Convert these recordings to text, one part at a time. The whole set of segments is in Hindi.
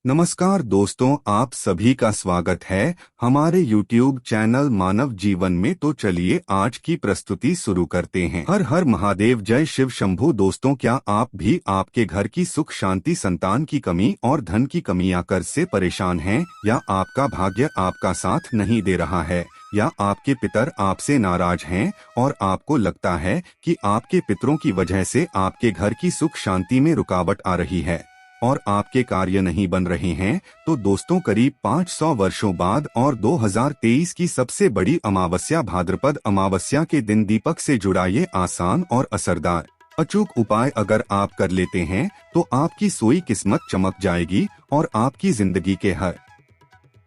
नमस्कार दोस्तों, आप सभी का स्वागत है हमारे YouTube चैनल मानव जीवन में। तो चलिए आज की प्रस्तुति शुरू करते हैं। हर हर महादेव, जय शिव शंभू। दोस्तों, क्या आप भी आपके घर की सुख शांति, संतान की कमी और धन की कमी या कर्ज से परेशान हैं, या आपका भाग्य आपका साथ नहीं दे रहा है, या आपके पितर आपसे नाराज हैं और आपको लगता है कि आपके पितरों की वजह से आपके घर की सुख शांति में रुकावट आ रही है और आपके कार्य नहीं बन रहे हैं? तो दोस्तों, करीब 500 वर्षों बाद और 2023 की सबसे बड़ी अमावस्या भाद्रपद अमावस्या के दिन दीपक से जुड़ा ये आसान और असरदार अचूक उपाय अगर आप कर लेते हैं तो आपकी सोई किस्मत चमक जाएगी और आपकी जिंदगी के हर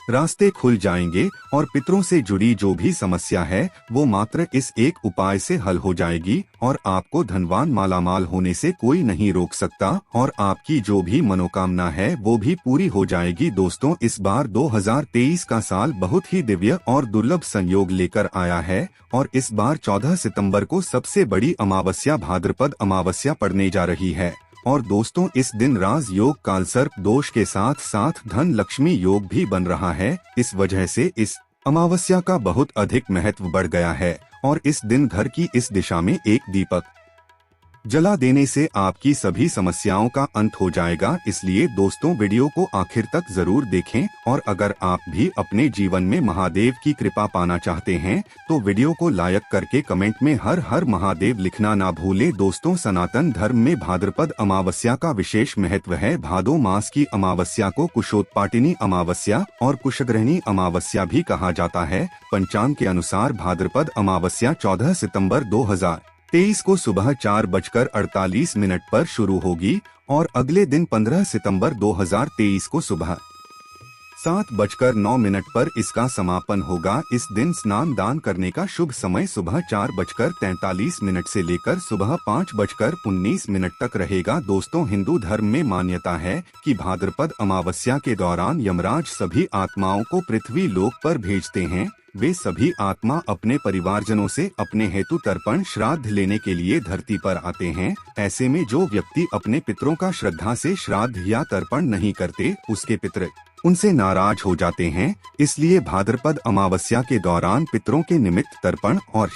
रास्ते खुल जाएंगे और पितरों से जुड़ी जो भी समस्या है वो मात्र इस एक उपाय से हल हो जाएगी और आपको धनवान मालामाल होने से कोई नहीं रोक सकता और आपकी जो भी मनोकामना है वो भी पूरी हो जाएगी। दोस्तों, इस बार 2023 का साल बहुत ही दिव्य और दुर्लभ संयोग लेकर आया है और इस बार 14 सितंबर को सबसे बड़ी अमावस्या भाद्रपद अमावस्या पड़ने जा रही है। और दोस्तों, इस दिन राज योग कालसर्प दोष के साथ साथ धन लक्ष्मी योग भी बन रहा है। इस वजह से इस अमावस्या का बहुत अधिक महत्व बढ़ गया है और इस दिन घर की इस दिशा में एक दीपक जला देने से आपकी सभी समस्याओं का अंत हो जाएगा। इसलिए दोस्तों, वीडियो को आखिर तक जरूर देखें और अगर आप भी अपने जीवन में महादेव की कृपा पाना चाहते हैं तो वीडियो को लाइक करके कमेंट में हर हर महादेव लिखना ना भूलें। दोस्तों, सनातन धर्म में भाद्रपद अमावस्या का विशेष महत्व है। भादो मास की अमावस्या को कुशोत्पाटिनी अमावस्या और कुशग्रहणी अमावस्या भी कहा जाता है। पंचांग के अनुसार भाद्रपद अमावस्या 14 सितंबर 2023 को सुबह 4:48 पर शुरू होगी और अगले दिन 15 सितंबर 2023 को सुबह 7:09 पर इसका समापन होगा। इस दिन स्नान दान करने का शुभ समय सुबह 4:43 से लेकर सुबह 5:19 तक रहेगा। दोस्तों, हिंदू धर्म में मान्यता है कि भाद्रपद अमावस्या के दौरान यमराज सभी आत्माओं को पृथ्वी लोक पर भेजते हैं। वे सभी आत्मा अपने परिवारजनों से अपने हेतु तर्पण श्राद्ध लेने के लिए धरती पर आते हैं। ऐसे में जो व्यक्ति अपने पितरों का श्रद्धा से श्राद्ध या तर्पण नहीं करते, उसके पितर उनसे नाराज हो जाते हैं। इसलिए भाद्रपद अमावस्या के दौरान पितरों के निमित्त तर्पण और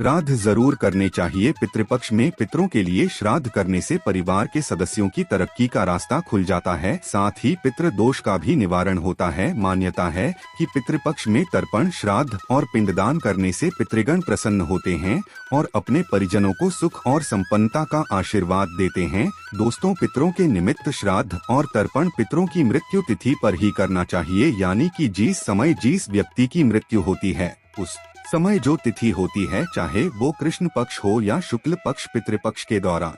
श्राद्ध जरूर करने चाहिए। पितृपक्ष में पितरों के लिए श्राद्ध करने से परिवार के सदस्यों की तरक्की का रास्ता खुल जाता है, साथ ही पितृ दोष का भी निवारण होता है। मान्यता है कि पितृपक्ष में तर्पण, श्राद्ध और पिंडदान करने से पितृगण प्रसन्न होते हैं और अपने परिजनों को सुख और संपन्नता का आशीर्वाद देते हैं। दोस्तों, पितरों के निमित्त श्राद्ध और तर्पण पितरों की मृत्यु तिथि पर ही करना चाहिए, यानी कि जिस समय जिस व्यक्ति की मृत्यु होती है उस समय जो तिथि होती है, चाहे वो कृष्ण पक्ष हो या शुक्ल पक्ष, पितृपक्ष के दौरान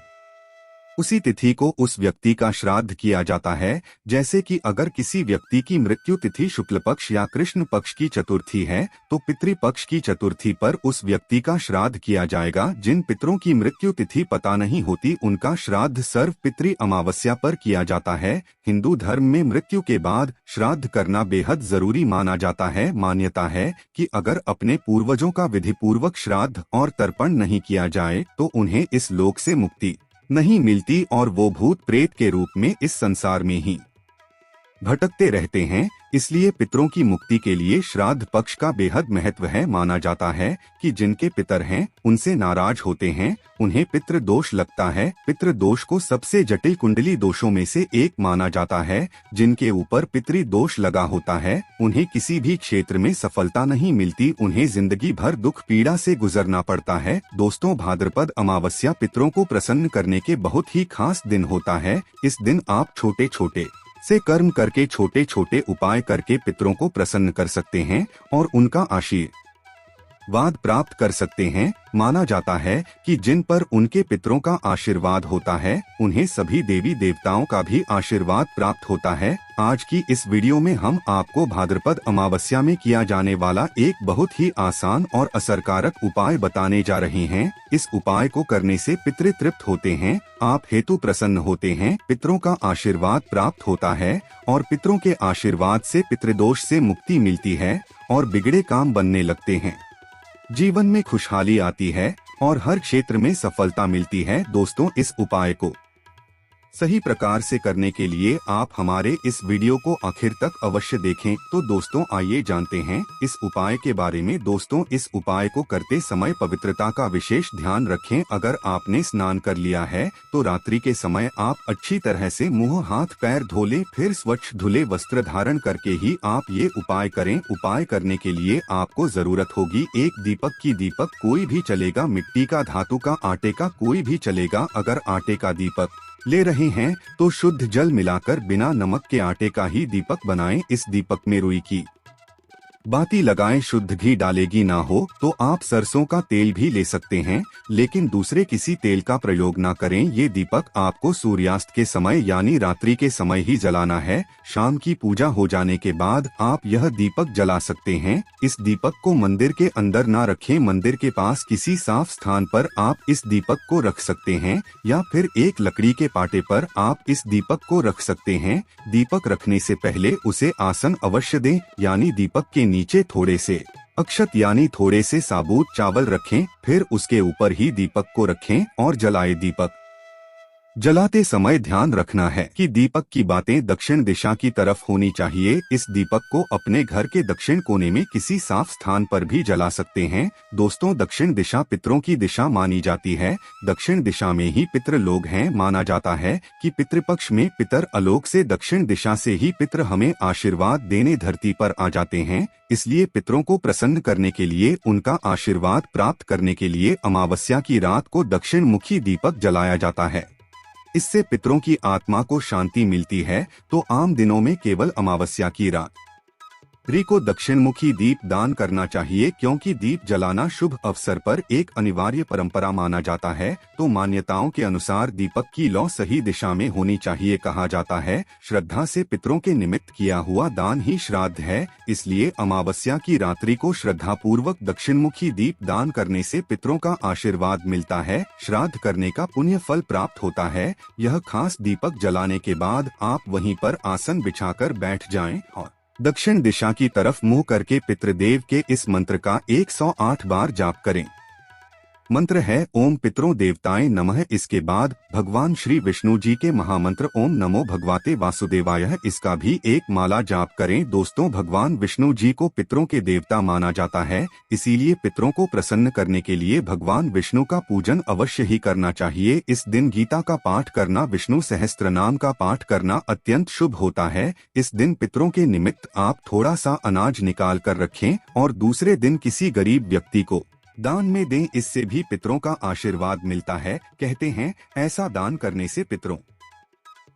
उसी तिथि को उस व्यक्ति का श्राद्ध किया जाता है। जैसे कि अगर किसी व्यक्ति की मृत्यु तिथि शुक्ल पक्ष या कृष्ण पक्ष की चतुर्थी है तो पितृपक्ष की चतुर्थी पर उस व्यक्ति का श्राद्ध किया जाएगा। जिन पितरों की मृत्यु तिथि पता नहीं होती, उनका श्राद्ध सर्व पितृ अमावस्या पर किया जाता है। हिंदू धर्म में मृत्यु के बाद श्राद्ध करना बेहद जरूरी माना जाता है। मान्यता है कि अगर अपने पूर्वजों का विधि पूर्वक श्राद्ध और तर्पण नहीं किया जाए तो उन्हें इस लोक से मुक्ति नहीं मिलती और वो भूत प्रेत के रूप में इस संसार में ही भटकते रहते हैं। इसलिए पितरों की मुक्ति के लिए श्राद्ध पक्ष का बेहद महत्व है। माना जाता है कि जिनके पितर हैं उनसे नाराज होते हैं, उन्हें पितृ दोष लगता है। पितृ दोष को सबसे जटिल कुंडली दोषों में से एक माना जाता है। जिनके ऊपर पितृ दोष लगा होता है उन्हें किसी भी क्षेत्र में सफलता नहीं मिलती, उन्हें जिंदगी भर दुख पीड़ा से गुजरना पड़ता है। दोस्तों, भाद्रपद अमावस्या पितरों को प्रसन्न करने के बहुत ही खास दिन होता है। इस दिन आप छोटे छोटे से कर्म करके, छोटे छोटे उपाय करके पितरों को प्रसन्न कर सकते हैं और उनका आशीर्वाद प्राप्त कर सकते हैं। माना जाता है कि जिन पर उनके पितरों का आशीर्वाद होता है उन्हें सभी देवी देवताओं का भी आशीर्वाद प्राप्त होता है। आज की इस वीडियो में हम आपको भाद्रपद अमावस्या में किया जाने वाला एक बहुत ही आसान और असरकारक उपाय बताने जा रहे हैं। इस उपाय को करने से पितृ तृप्त होते हैं, आप हेतु प्रसन्न होते हैं, पितरों का आशीर्वाद प्राप्त होता है और पितरों के आशीर्वाद से पितृदोष से मुक्ति मिलती है और बिगड़े काम बनने लगते हैं। जीवन में खुशहाली आती है और हर क्षेत्र में सफलता मिलती है। दोस्तों, इस उपाय को सही प्रकार से करने के लिए आप हमारे इस वीडियो को आखिर तक अवश्य देखें। तो दोस्तों आइए जानते हैं इस उपाय के बारे में। दोस्तों इस उपाय को करते समय पवित्रता का विशेष ध्यान रखें। अगर आपने स्नान कर लिया है तो रात्रि के समय आप अच्छी तरह से मुंह हाथ पैर धो लें, फिर स्वच्छ धुले वस्त्र धारण करके ही आप ये उपाय करें। उपाय करने के लिए आपको जरूरत होगी एक दीपक की। दीपक कोई भी चलेगा, मिट्टी का, धातु का, आटे का, कोई भी चलेगा। अगर आटे का दीपक ले रहे हैं तो शुद्ध जल मिलाकर बिना नमक के आटे का ही दीपक बनाएं। इस दीपक में रुई की बाती लगाएं। शुद्ध घी डालेगी ना हो तो आप सरसों का तेल भी ले सकते हैं, लेकिन दूसरे किसी तेल का प्रयोग ना करें। ये दीपक आपको सूर्यास्त के समय यानी रात्रि के समय ही जलाना है। शाम की पूजा हो जाने के बाद आप यह दीपक जला सकते हैं। इस दीपक को मंदिर के अंदर ना रखें, मंदिर के पास किसी साफ स्थान पर आप इस दीपक को रख सकते हैं, या फिर एक लकड़ी के पाटे पर आप इस दीपक को रख सकते हैं। दीपक रखने से पहले उसे आसन अवश्य दें, यानी दीपक के नीचे थोड़े से अक्षत यानी थोड़े से साबुत चावल रखें, फिर उसके ऊपर ही दीपक को रखें और जलाएं। दीपक जलाते समय ध्यान रखना है कि दीपक की बातें दक्षिण दिशा की तरफ होनी चाहिए। इस दीपक को अपने घर के दक्षिण कोने में किसी साफ स्थान पर भी जला सकते हैं। दोस्तों दक्षिण दिशा पितरों की दिशा मानी जाती है। दक्षिण दिशा में ही पितृ लोग हैं। माना जाता है कि पितृपक्ष में पितर आलोक से दक्षिण दिशा से ही पितृ हमें आशीर्वाद देने धरती पर आ जाते हैं। इसलिए पितरों को प्रसन्न करने के लिए, उनका आशीर्वाद प्राप्त करने के लिए अमावस्या की रात को दक्षिण मुखी दीपक जलाया जाता है। इससे पितरों की आत्मा को शांति मिलती है। तो आम दिनों में केवल अमावस्या की रात्रि को दक्षिणमुखी दीप दान करना चाहिए, क्योंकि दीप जलाना शुभ अवसर पर एक अनिवार्य परंपरा माना जाता है। तो मान्यताओं के अनुसार दीपक की लौ सही दिशा में होनी चाहिए। कहा जाता है श्रद्धा से पितरों के निमित्त किया हुआ दान ही श्राद्ध है। इसलिए अमावस्या की रात्रि को श्रद्धा पूर्वक दक्षिणमुखी दीप दान करने से पितरों का आशीर्वाद मिलता है, श्राद्ध करने का पुण्य फल प्राप्त होता है। यह खास दीपक जलाने के बाद आप वहीं पर आसन बिछाकर बैठ जाएं और दक्षिण दिशा की तरफ मुंह करके पितृदेव के इस मंत्र का 108 बार जाप करें। मंत्र है ओम पितरों देवताएं नमः। इसके बाद भगवान श्री विष्णु जी के महामंत्र ओम नमो भगवते वासुदेवाय, इसका भी एक माला जाप करें। दोस्तों भगवान विष्णु जी को पितरों के देवता माना जाता है, इसीलिए पितरों को प्रसन्न करने के लिए भगवान विष्णु का पूजन अवश्य ही करना चाहिए। इस दिन गीता का पाठ करना, विष्णु सहस्त्र नाम का पाठ करना अत्यंत शुभ होता है। इस दिन पितरों के निमित्त आप थोड़ा सा अनाज निकाल कर रखें और दूसरे दिन किसी गरीब व्यक्ति को दान में दें। इससे भी पितरों का आशीर्वाद मिलता है। कहते हैं ऐसा दान करने से पितरों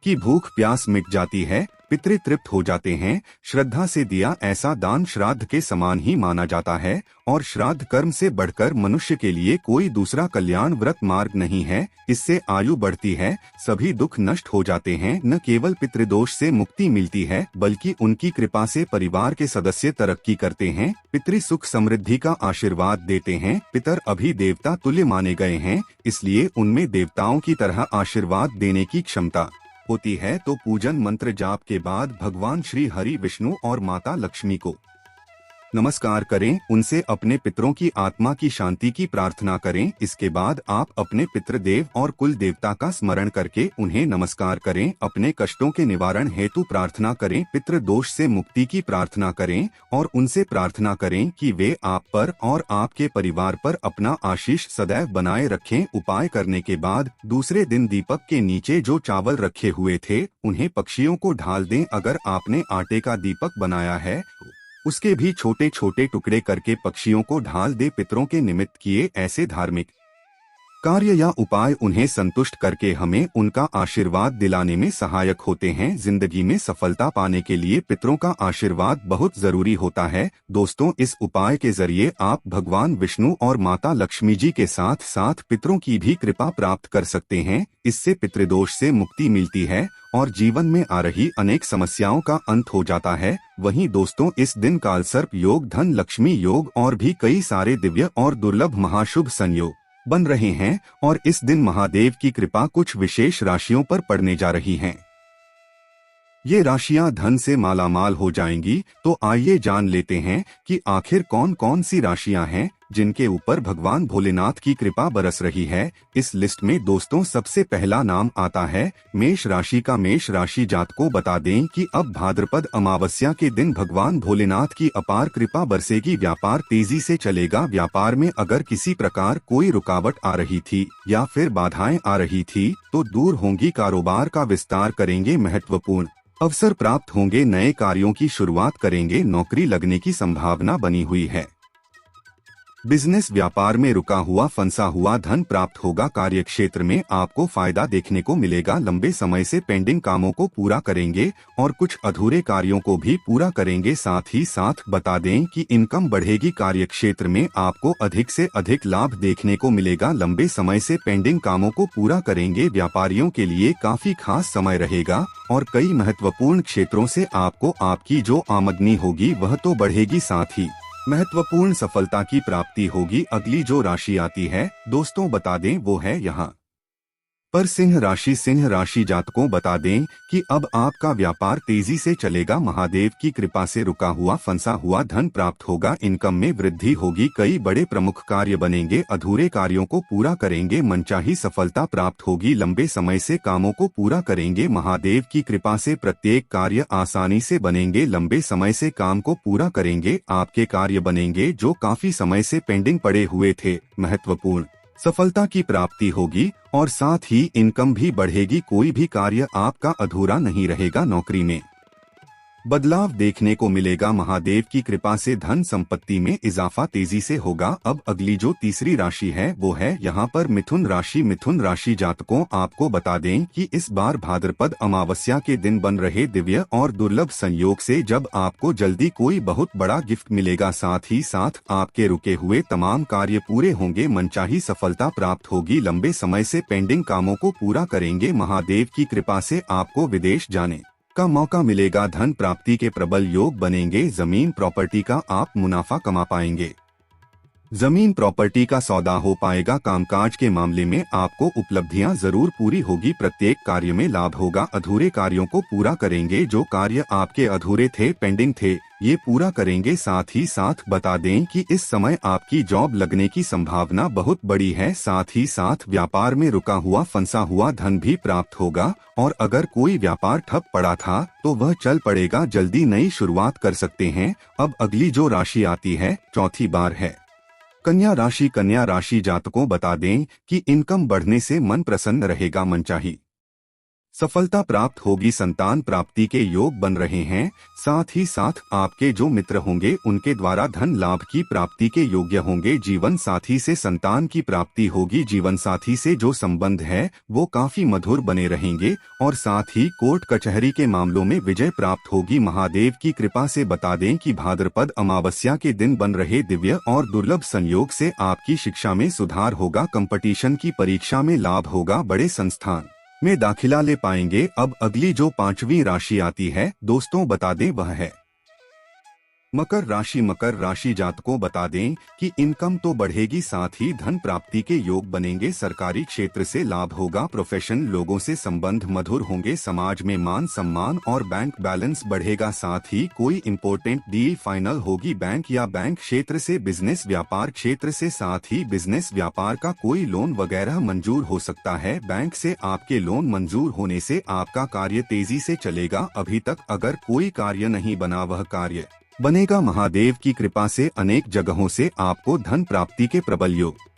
की भूख प्यास मिट जाती है, पितृ तृप्त हो जाते हैं। श्रद्धा से दिया ऐसा दान श्राद्ध के समान ही माना जाता है, और श्राद्ध कर्म से बढ़कर मनुष्य के लिए कोई दूसरा कल्याण व्रत मार्ग नहीं है। इससे आयु बढ़ती है, सभी दुख नष्ट हो जाते हैं। न केवल पितृदोष से मुक्ति मिलती है, बल्कि उनकी कृपा से परिवार के सदस्य तरक्की करते हैं, पितृ सुख समृद्धि का आशीर्वाद देते हैं। पितर अभी देवता तुल्य माने गए हैं, इसलिए उनमें देवताओं की तरह आशीर्वाद देने की क्षमता होती है। तो पूजन मंत्र जाप के बाद भगवान श्री हरि विष्णु और माता लक्ष्मी को नमस्कार करें, उनसे अपने पितरों की आत्मा की शांति की प्रार्थना करें। इसके बाद आप अपने पितृदेव और कुल देवता का स्मरण करके उन्हें नमस्कार करें। अपने कष्टों के निवारण हेतु प्रार्थना करें, पितृ दोष से मुक्ति की प्रार्थना करें और उनसे प्रार्थना करें कि वे आप पर और आपके परिवार पर अपना आशीष सदैव बनाए रखें। उपाय करने के बाद दूसरे दिन दीपक के नीचे जो चावल रखे हुए थे उन्हें पक्षियों को ढाल दें। अगर आपने आटे का दीपक बनाया है उसके भी छोटे छोटे टुकड़े करके पक्षियों को ढाल दे। पितरों के निमित्त किए ऐसे धार्मिक कार्य या उपाय उन्हें संतुष्ट करके हमें उनका आशीर्वाद दिलाने में सहायक होते हैं। जिंदगी में सफलता पाने के लिए पितरों का आशीर्वाद बहुत जरूरी होता है। दोस्तों इस उपाय के जरिए आप भगवान विष्णु और माता लक्ष्मी जी के साथ साथ पितरों की भी कृपा प्राप्त कर सकते हैं। इससे पितृदोष से मुक्ति मिलती है और जीवन में आ रही अनेक समस्याओं का अंत हो जाता है। वहीं दोस्तों इस दिन कालसर्प योग, धन लक्ष्मी योग और भी कई सारे दिव्य और दुर्लभ महाशुभ संयोग बन रहे हैं और इस दिन महादेव की कृपा कुछ विशेष राशियों पर पड़ने जा रही हैं। ये राशियां धन से मालामाल हो जाएंगी। तो आइए जान लेते हैं कि आखिर कौन कौन सी राशियां हैं जिनके ऊपर भगवान भोलेनाथ की कृपा बरस रही है। इस लिस्ट में दोस्तों सबसे पहला नाम आता है मेष राशि का। मेष राशि जातकों बता दें कि अब भाद्रपद अमावस्या के दिन भगवान भोलेनाथ की अपार कृपा बरसेगी। व्यापार तेजी से चलेगा। व्यापार में अगर किसी प्रकार कोई रुकावट आ रही थी या फिर बाधाएं आ रही थी तो दूर होंगी। कारोबार का विस्तार करेंगे। महत्वपूर्ण अवसर प्राप्त होंगे। नए कार्यों की शुरुआत करेंगे। नौकरी लगने की संभावना बनी हुई है। बिजनेस व्यापार में रुका हुआ फंसा हुआ धन प्राप्त होगा। कार्यक्षेत्र में आपको फायदा देखने को मिलेगा। लंबे समय से पेंडिंग कामों को पूरा करेंगे और कुछ अधूरे कार्यों को भी पूरा करेंगे। साथ ही साथ बता दें कि इनकम बढ़ेगी। कार्यक्षेत्र में आपको अधिक से अधिक लाभ देखने को मिलेगा। लंबे समय से पेंडिंग कामों को पूरा करेंगे। व्यापारियों के लिए काफी खास समय रहेगा और कई महत्वपूर्ण क्षेत्रों से आपको आपकी जो आमदनी होगी वह तो बढ़ेगी, साथ ही महत्वपूर्ण सफलता की प्राप्ति होगी। अगली जो राशि आती है दोस्तों बता दें वो है यहाँ पर सिंह राशि। सिंह राशि जातकों बता दें कि अब आपका व्यापार तेजी से चलेगा। महादेव की कृपा से रुका हुआ फंसा हुआ धन प्राप्त होगा। इनकम में वृद्धि होगी। कई बड़े प्रमुख कार्य बनेंगे। अधूरे कार्यों को पूरा करेंगे। मनचाही सफलता प्राप्त होगी। लंबे समय से कामों को पूरा करेंगे। महादेव की कृपा से प्रत्येक कार्य आसानी से बनेंगे। लंबे समय से काम को पूरा करेंगे। आपके कार्य बनेंगे जो काफी समय से पेंडिंग पड़े हुए थे। महत्वपूर्ण सफलता की प्राप्ति होगी और साथ ही इनकम भी बढ़ेगी। कोई भी कार्य आपका अधूरा नहीं रहेगा। नौकरी में बदलाव देखने को मिलेगा। महादेव की कृपा से धन संपत्ति में इजाफा तेजी से होगा। अब अगली जो तीसरी राशि है वो है यहाँ पर मिथुन राशि। मिथुन राशि जातकों आपको बता दें कि इस बार भाद्रपद अमावस्या के दिन बन रहे दिव्य और दुर्लभ संयोग से जब आपको जल्दी कोई बहुत बड़ा गिफ्ट मिलेगा। साथ ही साथ आपके रुके हुए तमाम कार्य पूरे होंगे। मनचाही सफलता प्राप्त होगी। लंबे समय से पेंडिंग कामों को पूरा करेंगे। महादेव की कृपा से आपको विदेश जाने का मौका मिलेगा। धन प्राप्ति के प्रबल योग बनेंगे। जमीन प्रॉपर्टी का आप मुनाफा कमा पाएंगे। जमीन प्रॉपर्टी का सौदा हो पाएगा। कामकाज के मामले में आपको उपलब्धियां जरूर पूरी होगी। प्रत्येक कार्य में लाभ होगा। अधूरे कार्यों को पूरा करेंगे। जो कार्य आपके अधूरे थे, पेंडिंग थे, ये पूरा करेंगे। साथ ही साथ बता दें कि इस समय आपकी जॉब लगने की संभावना बहुत बड़ी है। साथ ही साथ व्यापार में रुका हुआ फंसा हुआ धन भी प्राप्त होगा और अगर कोई व्यापार ठप पड़ा था तो वह चल पड़ेगा। जल्दी नई शुरुआत कर सकते हैं। अब अगली जो राशि आती है चौथी बार है कन्या राशि। कन्या राशि जातकों बता दें कि इनकम बढ़ने से मन प्रसन्न रहेगा। मनचाही सफलता प्राप्त होगी। संतान प्राप्ति के योग बन रहे हैं। साथ ही साथ आपके जो मित्र होंगे उनके द्वारा धन लाभ की प्राप्ति के योग्य होंगे। जीवन साथी से संतान की प्राप्ति होगी। जीवन साथी से जो संबंध है वो काफी मधुर बने रहेंगे और साथ ही कोर्ट कचहरी के मामलों में विजय प्राप्त होगी। महादेव की कृपा से बता दें कि भाद्रपद अमावस्या के दिन बन रहे दिव्य और दुर्लभ संयोग से आपकी शिक्षा में सुधार होगा। कंपटीशन की परीक्षा में लाभ होगा। बड़े संस्थान में दाखिला ले पाएंगे। अब अगली जो पांचवी राशि आती है दोस्तों बता दें वह है मकर राशि। मकर राशि जातकों बता दें कि इनकम तो बढ़ेगी, साथ ही धन प्राप्ति के योग बनेंगे। सरकारी क्षेत्र से लाभ होगा। प्रोफेशनल लोगों से संबंध मधुर होंगे। समाज में मान सम्मान और बैंक बैलेंस बढ़ेगा। साथ ही कोई इम्पोर्टेंट डील फाइनल होगी। बैंक या बैंक क्षेत्र से बिजनेस व्यापार क्षेत्र से, साथ ही बिजनेस व्यापार का कोई लोन वगैरह मंजूर हो सकता है। बैंक से आपके लोन मंजूर होने से आपका कार्य तेजी से चलेगा। अभी तक अगर कोई कार्य नहीं बना वह कार्य बनेगा। महादेव की कृपा से अनेक जगहों से आपको धन प्राप्ति के प्रबल योग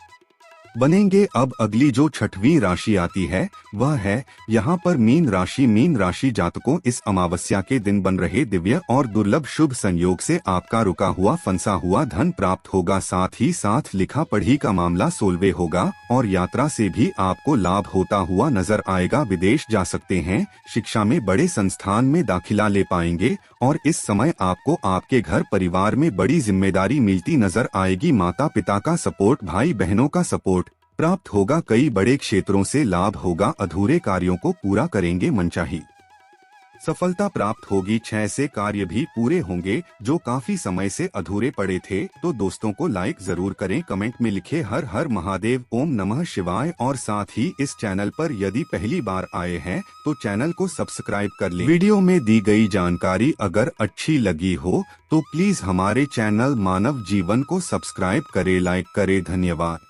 बनेंगे। अब अगली जो छठवीं राशि आती है वह है यहाँ पर मीन राशि। मीन राशि जातकों इस अमावस्या के दिन बन रहे दिव्य और दुर्लभ शुभ संयोग से आपका रुका हुआ फंसा हुआ धन प्राप्त होगा। साथ ही साथ लिखा पढ़ी का मामला सोलवे होगा और यात्रा से भी आपको लाभ होता हुआ नजर आएगा। विदेश जा सकते हैं। शिक्षा में बड़े संस्थान में दाखिला ले पाएंगे और इस समय आपको आपके घर परिवार में बड़ी जिम्मेदारी मिलती नजर आएगी। माता पिता का सपोर्ट, भाई बहनों का सपोर्ट प्राप्त होगा। कई बड़े क्षेत्रों से लाभ होगा। अधूरे कार्यों को पूरा करेंगे। मनचाही सफलता प्राप्त होगी। 6 से कार्य भी पूरे होंगे जो काफी समय से अधूरे पड़े थे। तो दोस्तों को लाइक जरूर करें, कमेंट में लिखे हर हर महादेव, ओम नमः शिवाय, और साथ ही इस चैनल पर यदि पहली बार आए हैं तो चैनल को सब्सक्राइब कर लें। वीडियो में दी गई जानकारी अगर अच्छी लगी हो तो प्लीज हमारे चैनल मानव जीवन को सब्सक्राइब करें, लाइक करें। धन्यवाद।